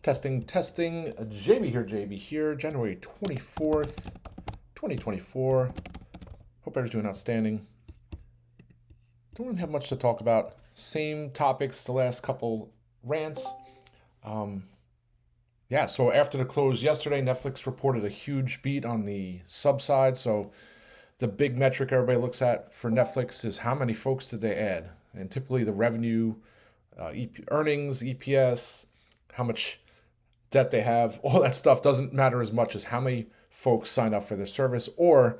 Testing. JB here, January 24th, 2024. Hope everyone's doing outstanding. Don't really have much to talk about. Same topics, the last couple rants. So after the close yesterday, Netflix reported a huge beat on the sub side. So the big metric everybody looks at for Netflix is how many folks did they add? And typically the revenue, earnings, EPS, how much debt they have, all that stuff doesn't matter as much as how many folks signed up for their service or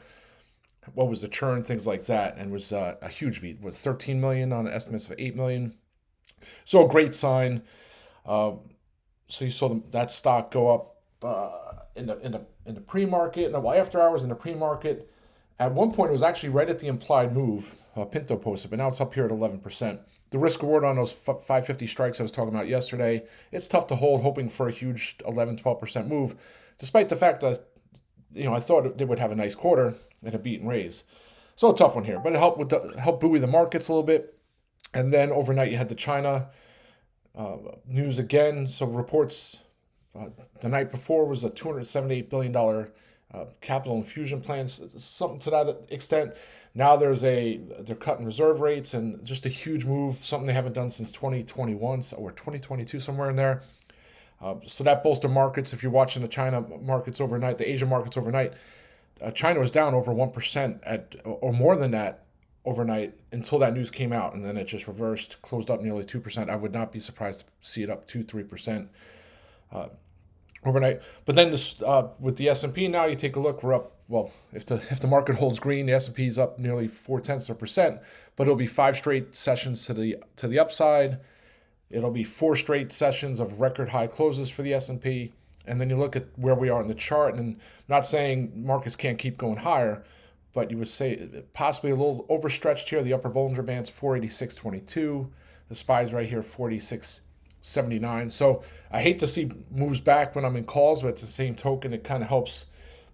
what was the churn, things like that. And was a huge beat, was 13 million on estimates of 8 million. So a great sign. So you saw that stock go up in the pre-market, after hours in the pre-market. At one point, it was actually right at the implied move Pinto posted, but now it's up here at 11%. The risk reward on those 550 strikes I was talking about yesterday, it's tough to hold, hoping for a huge 11-12% move, despite the fact that I thought they would have a nice quarter and a beat and raise. So a tough one here, but it helped buoy the markets a little bit. And then overnight, you had the China news again. So reports the night before was a $278 billion capital infusion plan, something to that extent. Now they're cutting reserve rates and just a huge move, something they haven't done since 2021 or 2022, somewhere in there. So that bolstered markets. If you're watching the China markets overnight, the Asian markets overnight, China was down over 1% or more than that overnight until that news came out, and then it just reversed, closed up nearly 2%. I would not be surprised to see it up 2-3% overnight. But then this with the S&P now, you take a look, we're up. Well, if the market holds green, the S&P is up nearly 0.4%, but it'll be 5 straight sessions to the upside. It'll be 4 straight sessions of record high closes for the S&P. And then you look at where we are in the chart, and I'm not saying markets can't keep going higher, but you would say possibly a little overstretched here. The upper Bollinger Band's 486.22. The SPY's right here, 46.79. So I hate to see moves back when I'm in calls, but at the same token, it kind of helps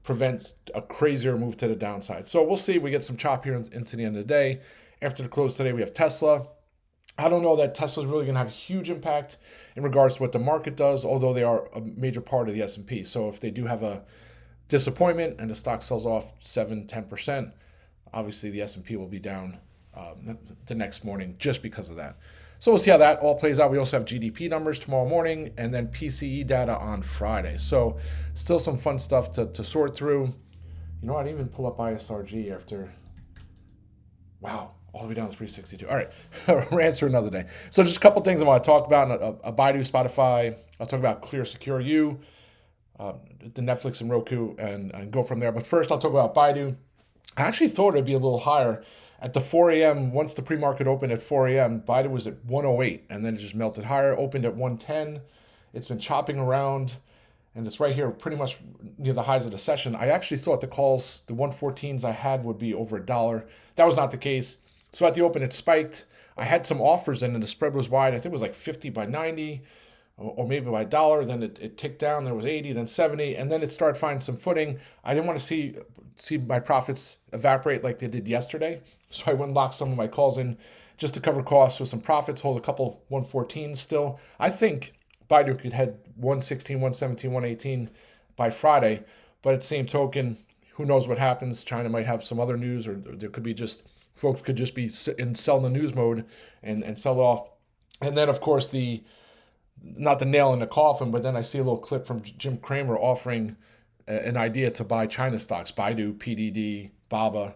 prevent a crazier move to the downside. So we'll see. We get some chop here into the end of the day. After the close today, we have Tesla. I don't know that Tesla's really going to have a huge impact in regards to what the market does, although they are a major part of the S&P. So if they do have a disappointment and the stock sells off 7-10%, obviously the S&P will be down the next morning just because of that. So we'll see how that all plays out. We also have GDP numbers tomorrow morning and then PCE data on Friday. So still some fun stuff to sort through. You know, I'd even pull up ISRG after, wow, all the way down to 362. All right, rants for another day. So just a couple things I want to talk about. A BIDU, Spotify. I'll talk about Clear Secure U, the Netflix and Roku, and go from there. But first, I'll talk about BIDU. I actually thought it'd be a little higher. At the 4 a.m., once the pre-market opened at 4 a.m., BIDU was at 108, and then it just melted higher, opened at 110. It's been chopping around, and it's right here pretty much near the highs of the session. I actually thought the calls, the 114s I had would be over $1. That was not the case. So at the open, it spiked. I had some offers in, and the spread was wide. I think it was like 50 by 90, or maybe by $1. Then it ticked down. There was 80, then 70, and then it started finding some footing. I didn't want to see my profits evaporate like they did yesterday. So I went and locked some of my calls in just to cover costs with some profits, hold a couple 114s still. I think BIDU could head 116, 117, 118 by Friday. But at the same token, who knows what happens? China might have some other news, or there could be just folks could just be in sell the news mode and sell it off. And then, of course, not the nail in the coffin, but then I see a little clip from Jim Cramer offering an idea to buy China stocks, BIDU, PDD, BABA,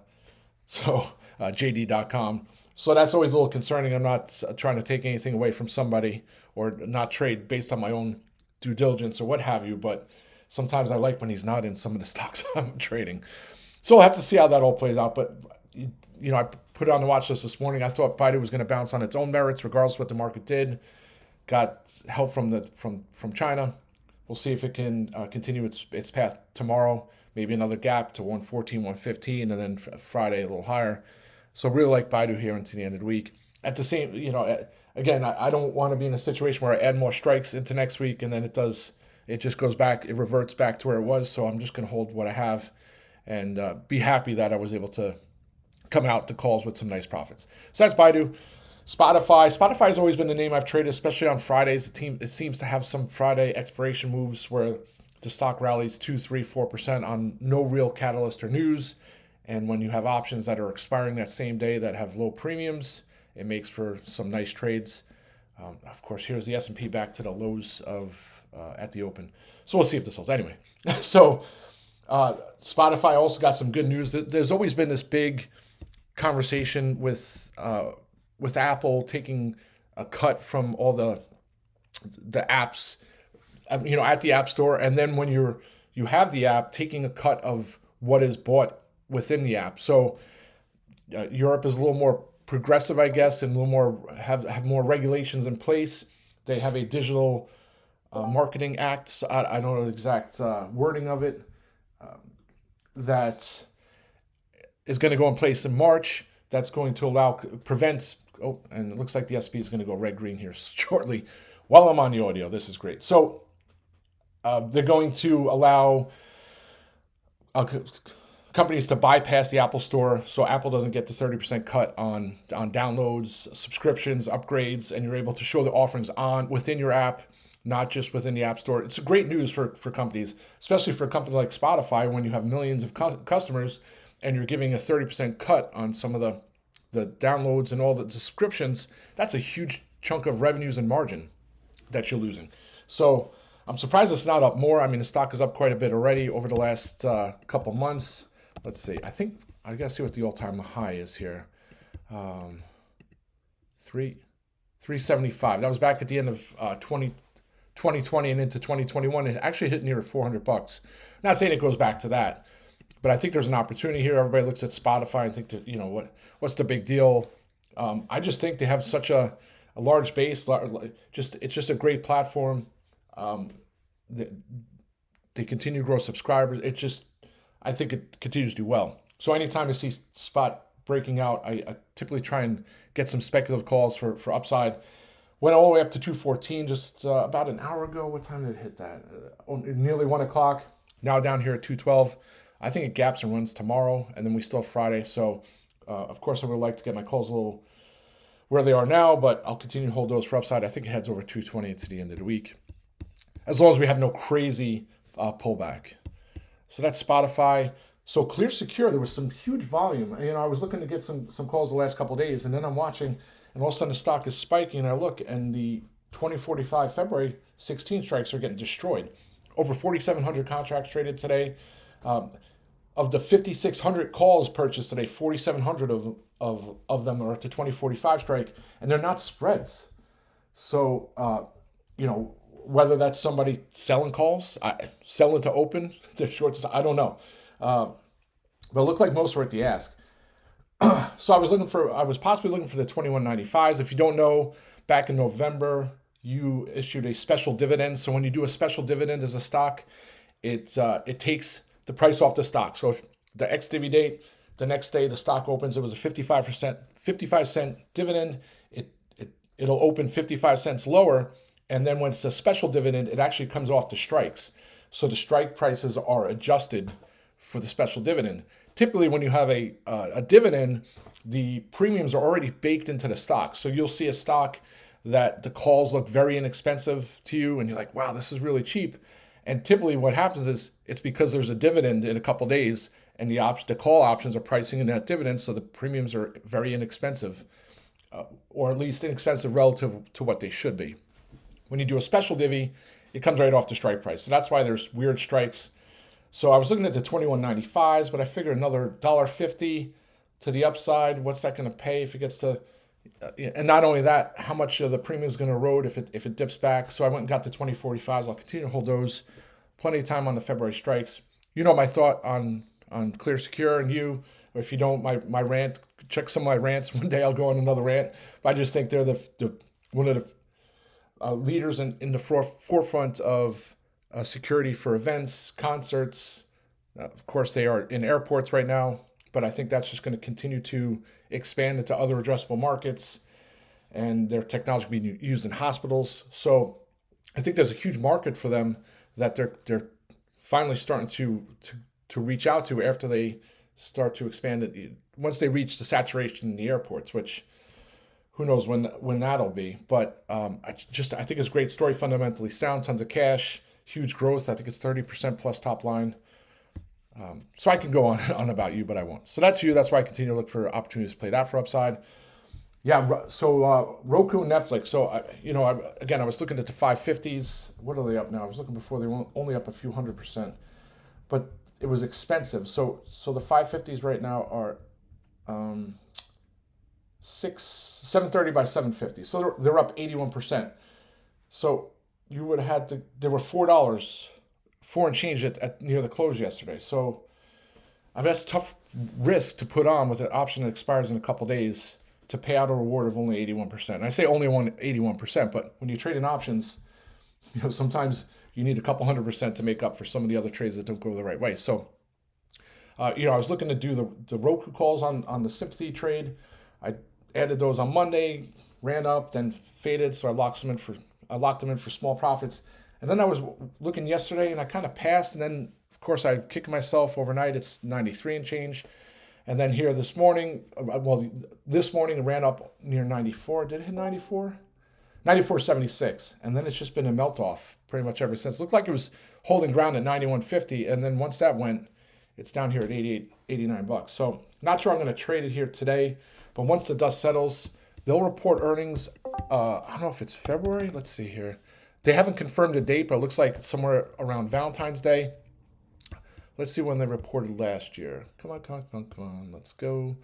so JD.com. So that's always a little concerning. I'm not trying to take anything away from somebody or not trade based on my own due diligence or what have you, but sometimes I like when he's not in some of the stocks I'm trading. So we'll have to see how that all plays out. But, I put it on the watch list this morning. I thought BIDU was going to bounce on its own merits regardless of what the market did. Got help from China. We'll see if it can continue its path tomorrow. Maybe another gap to 114, 115, and then Friday a little higher. So really like BIDU here into the end of the week. At the same, again, I don't want to be in a situation where I add more strikes into next week and then it just goes back, it reverts back to where it was. So I'm just going to hold what I have and be happy that I was able to come out to calls with some nice profits. So that's BIDU. Spotify has always been the name I've traded, especially on Fridays. It seems to have some Friday expiration moves where the stock rallies 2, 3, 4% on no real catalyst or news. And when you have options that are expiring that same day that have low premiums, it makes for some nice trades. Of course, here's the S&P back to the lows of at the open. So we'll see if this holds. Anyway, so Spotify also got some good news. There's always been this big conversation with Apple taking a cut from all the apps, at the App Store, and then when you have the app, taking a cut of what is bought within the app. So Europe is a little more progressive, I guess, and a little more have more regulations in place. They have a digital marketing act. I don't know the exact wording of it. That is going to go in place in March. That's going to prevent. Oh, and it looks like the SP is going to go red-green here shortly. While I'm on the audio, this is great. So they're going to allow companies to bypass the Apple Store, so Apple doesn't get the 30% cut on downloads, subscriptions, upgrades, and you're able to show the offerings within your app, not just within the App Store. It's great news for companies, especially for a company like Spotify when you have millions of customers and you're giving a 30% cut on some of the downloads and all the subscriptions. That's a huge chunk of revenues and margin that you're losing. So I'm surprised it's not up more. I mean, the stock is up quite a bit already over the last couple months. Let's see. I gotta see what the all-time high is here. 375. That was back at the end of 2020 and into 2021. It actually hit near $400. Not saying it goes back to that, but I think there's an opportunity here. Everybody looks at Spotify and think that, what's the big deal? I just think they have such a large base. It's just a great platform. They continue to grow subscribers. I think it continues to do well. So anytime I see spot breaking out, I typically try and get some speculative calls for upside. Went all the way up to 214 just about an hour ago. What time did it hit that? Nearly 1 o'clock. Now down here at 212. I think it gaps and runs tomorrow, and then we still have Friday. So, of course, I would like to get my calls a little where they are now, but I'll continue to hold those for upside. I think it heads over 220 to the end of the week, as long as we have no crazy pullback. So that's Spotify. So Clear Secure, there was some huge volume. I was looking to get some calls the last couple of days, and then I'm watching, and all of a sudden the stock is spiking, and I look, and the 2045 February 16 strikes are getting destroyed. Over 4,700 contracts traded today. Of the 5,600 calls purchased today, 4,700 of them are at the 2045 strike, and they're not spreads. So, whether that's somebody selling calls, selling to open, they're shorts, I don't know. But it looked like most were at the ask. So I was possibly looking for the 2195s. If you don't know, back in November, you issued a special dividend. So when you do a special dividend as a stock, it takes the price off the stock. So if the ex-divi date, the next day the stock opens, it was a 55 cent dividend. It'll open 55 cents lower. And then when it's a special dividend, it actually comes off the strikes. So the strike prices are adjusted for the special dividend. Typically, when you have a dividend, the premiums are already baked into the stock. So you'll see a stock that the calls look very inexpensive to you, and you're like, wow, this is really cheap. And typically what happens is it's because there's a dividend in a couple of days, and the call options are pricing in that dividend, so the premiums are very inexpensive, or at least inexpensive relative to what they should be. When you do a special divvy, it comes right off the strike price. So that's why there's weird strikes. So I was looking at the 2195s, but I figured another $1.50 to the upside. What's that going to pay if it gets to, and not only that, how much of the premium is going to erode if it dips back. So I went and got the 2045s. I'll continue to hold those. Plenty of time on the February strikes. You know my thought on Clear Secure, and or if you don't, my rant, check some of my rants. One day I'll go on another rant. But I just think they're one of the leaders in the forefront of security for events, concerts. Of course, they are in airports right now, but I think that's just going to continue to expand into other addressable markets, and their technology being used in hospitals. So I think there's a huge market for them that they're finally starting to reach out to after they start to expand it. Once they reach the saturation in the airports, which who knows when that'll be. But I think it's a great story, fundamentally sound, tons of cash, huge growth. I think it's 30% plus top line. So I can go on about you, but I won't. So that's you. That's why I continue to look for opportunities to play that for upside. Yeah, so Roku and Netflix. So, I was looking at the 550s. What are they up now? I was looking before, they were only up a few 100%. But it was expensive. So the 550s right now are 730 by 750. So they're up 81%. So you would have had to, there were $4, four and change at near the close yesterday. So I mean, that's a tough risk to put on with an option that expires in a couple days to pay out a reward of only 81%. And I say only 81%, but when you trade in options, sometimes you need a couple 100% to make up for some of the other trades that don't go the right way. So, I was looking to do the Roku calls on the sympathy trade. I added those on Monday, ran up, then faded, so I locked them in for small profits. And then I was looking yesterday, and I kind of passed, and then, of course, I kicked myself overnight. It's 93 and change. And then here this morning, it ran up near 94. Did it hit 94? 94.76. And then it's just been a melt-off pretty much ever since. It looked like it was holding ground at 91.50, and then once that went, it's down here at 88, 89 bucks. So not sure I'm going to trade it here today, but once the dust settles, they'll report earnings. I don't know if it's February. Let's see here. They haven't confirmed a date, but it looks like somewhere around Valentine's Day. Let's see when they reported last year. Come on. Let's go.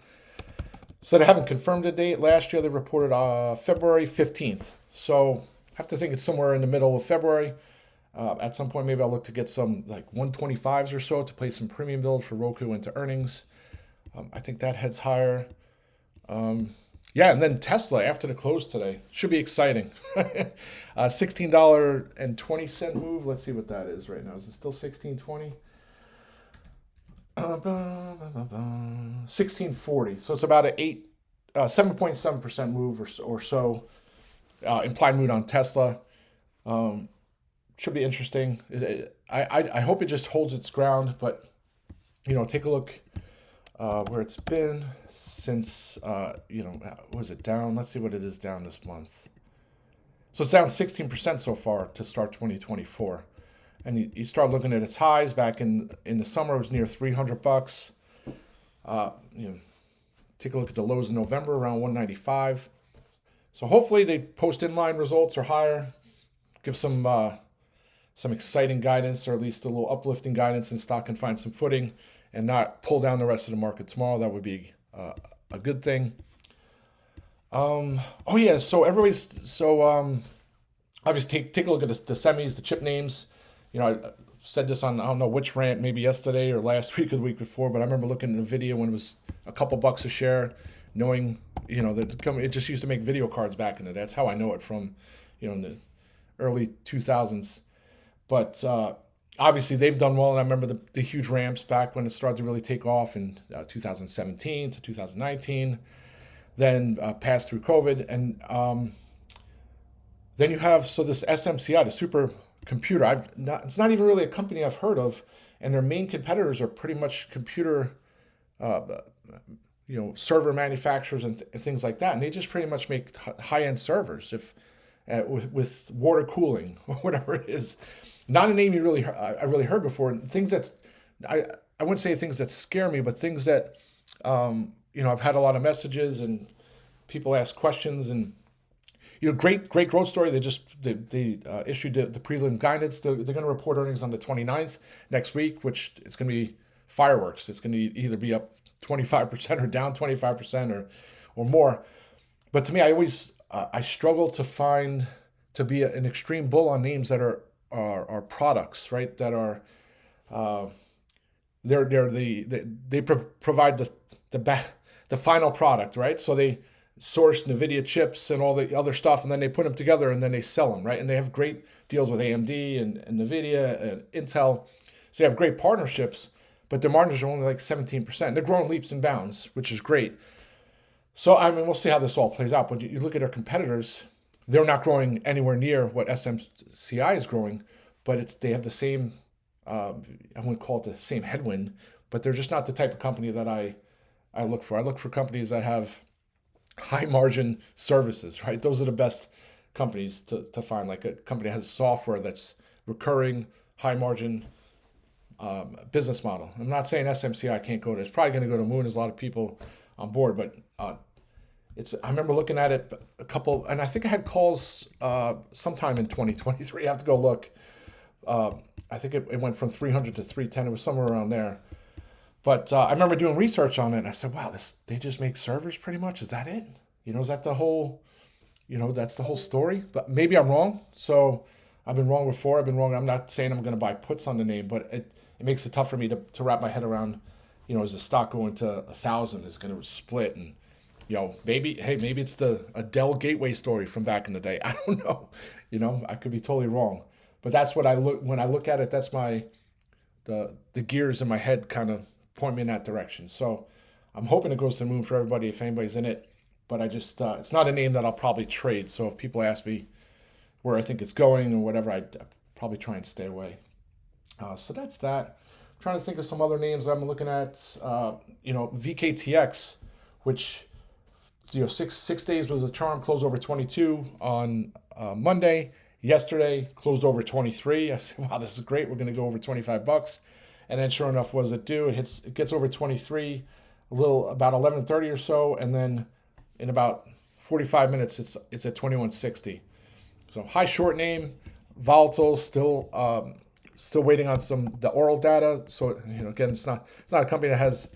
So they haven't confirmed a date. Last year they reported February 15th. So I have to think it's somewhere in the middle of February. At some point, maybe I'll look to get some like 125s or so to play some premium build for Roku into earnings. I think that heads higher. And then Tesla after the close today. Should be exciting. $16.20 move. Let's see what that is right now. Is it still $16.20? 16.40. So it's about a 7.7% move or so. Implied mood on Tesla. Should be interesting. I hope it just holds its ground, but take a look where it's been since was it down? Let's see what it is down this month. So it's down 16% so far to start 2024. And you start looking at its highs back in the summer, it was near 300 bucks. Take a look at the lows in November, around 195. So hopefully they post inline results or higher, give some exciting guidance, or at least a little uplifting guidance, and stock can find some footing and not pull down the rest of the market tomorrow. That would be a good thing. So obviously take a look at the semis, the chip names. I said this on, I don't know which rant, maybe yesterday or last week or the week before, but I remember looking at a video when it was a couple bucks a share, knowing, that it just used to make video cards back in the day. That's how I know it from, in the early 2000s. But obviously they've done well, and I remember the huge ramps back when it started to really take off in 2017 to 2019, then passed through COVID. And then you have, this SMCI, the super computer. It's not even really a company I've heard of, and their main competitors are pretty much computer, server manufacturers and things like that. And they just pretty much make high-end servers with water cooling or whatever it is. Not a name I really heard before. And things that I wouldn't say things that scare me, but things that I've had a lot of messages and people ask questions, and great growth story. They issued the prelim guidance. They're going to report earnings on the 29th next week, which it's going to be fireworks. It's going to either be up 25% or down 25% or more. But to me, I struggle to be an extreme bull on names that are products, right? That are they provide the final product, right? So they source NVIDIA chips and all the other stuff, and then they put them together and then they sell them, right? And they have great deals with AMD and NVIDIA and Intel. So they have great partnerships, but their margins are only like 17%. They're growing leaps and bounds, which is great. So, we'll see how this all plays out. But you look at our competitors, they're not growing anywhere near what SMCI is growing, but they have the same, I wouldn't call it the same headwind, but they're just not the type of company that I look for. I look for companies that have high margin services, right? Those are the best companies to find, like a company that has software that's recurring, high margin business model. I'm not saying SMCI can't go there. It's probably going to go to the moon. There's a lot of people on board, but I remember looking at it a couple, and I think I had calls sometime in 2023. I have to go look. I think it went from 300 to 310. It was somewhere around there. But I remember doing research on it, and I said, "Wow, they just make servers pretty much. Is that it? Is that the whole, that's the whole story?" But maybe I'm wrong. So I've been wrong before. I've been wrong. I'm not saying I'm going to buy puts on the name, but it makes it tough for me to wrap my head around. Is the stock going to 1,000? Is going to split? And maybe it's a Dell Gateway story from back in the day. I don't know. I could be totally wrong. But that's what when I look at it. That's the gears in my head kind of point me in that direction. So I'm hoping it goes to the moon for everybody if anybody's in it. But I just it's not a name that I'll probably trade. So if people ask me where I think it's going or whatever, I'd probably try and stay away. So that's that. I'm trying to think of some other names I'm looking at. VKTX, which 6 days was a charm, closed over 22 on Monday. Yesterday closed over 23. I said, "Wow, this is great. We're going to go over $25." And then sure enough, what does it do? It gets over 23, about 11:30 or so, and then in about 45 minutes, it's at 21.60. So high short name, volatile, still waiting on the oral data. So again, it's not a company that has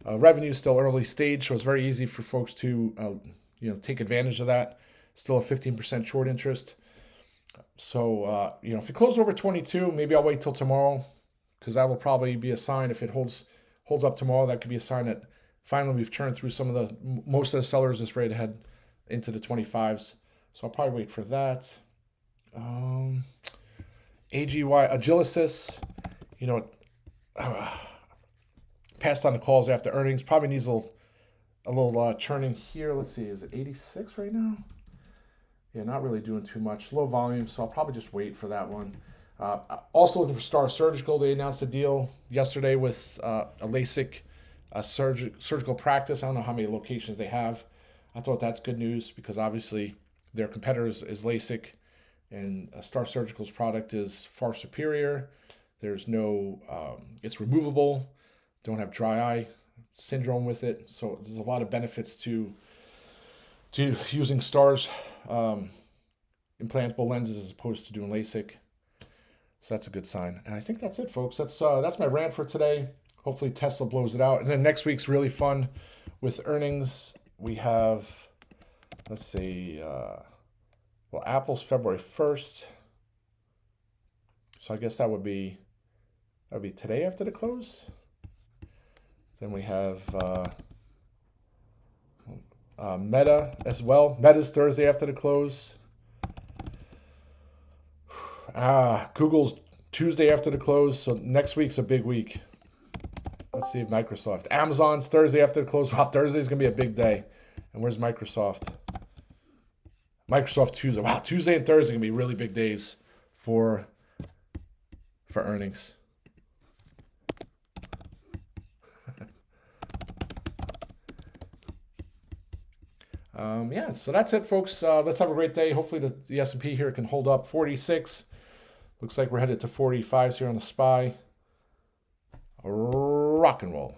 revenue, still early stage, so it's very easy for folks to take advantage of that. Still a 15% short interest. So if it closes over 22, maybe I'll wait till tomorrow, because that will probably be a sign. If it holds up tomorrow, that could be a sign that finally we've churned through most of the sellers is ready to head into the 25s. So I'll probably wait for that. AGY Agilicis, passed on the calls after earnings. Probably needs a little churning here. Let's see, is it 86 right now? Yeah, not really doing too much. Low volume, so I'll probably just wait for that one. Also looking for Star Surgical. They announced a deal yesterday with a LASIK surgical practice. I don't know how many locations they have. I thought that's good news because obviously their competitors is LASIK, and Star Surgical's product is far superior. There's no, it's removable. Don't have dry eye syndrome with it. So there's a lot of benefits to using Star's implantable lenses as opposed to doing LASIK. So that's a good sign. And I think that's it, folks. That's my rant for today. Hopefully Tesla blows it out. And then next week's really fun with earnings. We have, let's see, Apple's February 1st. So I guess that would be today after the close. Then we have Meta as well. Meta's Thursday after the close. Google's Tuesday after the close. So next week's a big week. Let's see if Microsoft. Amazon's Thursday after the close. Wow, Thursday's going to be a big day. And where's Microsoft? Microsoft Tuesday. Wow, Tuesday and Thursday are going to be really big days for earnings. So that's it, folks. Let's have a great day. Hopefully the S&P here can hold up. 46. Looks like we're headed to 45s here on the SPY. Rock and roll.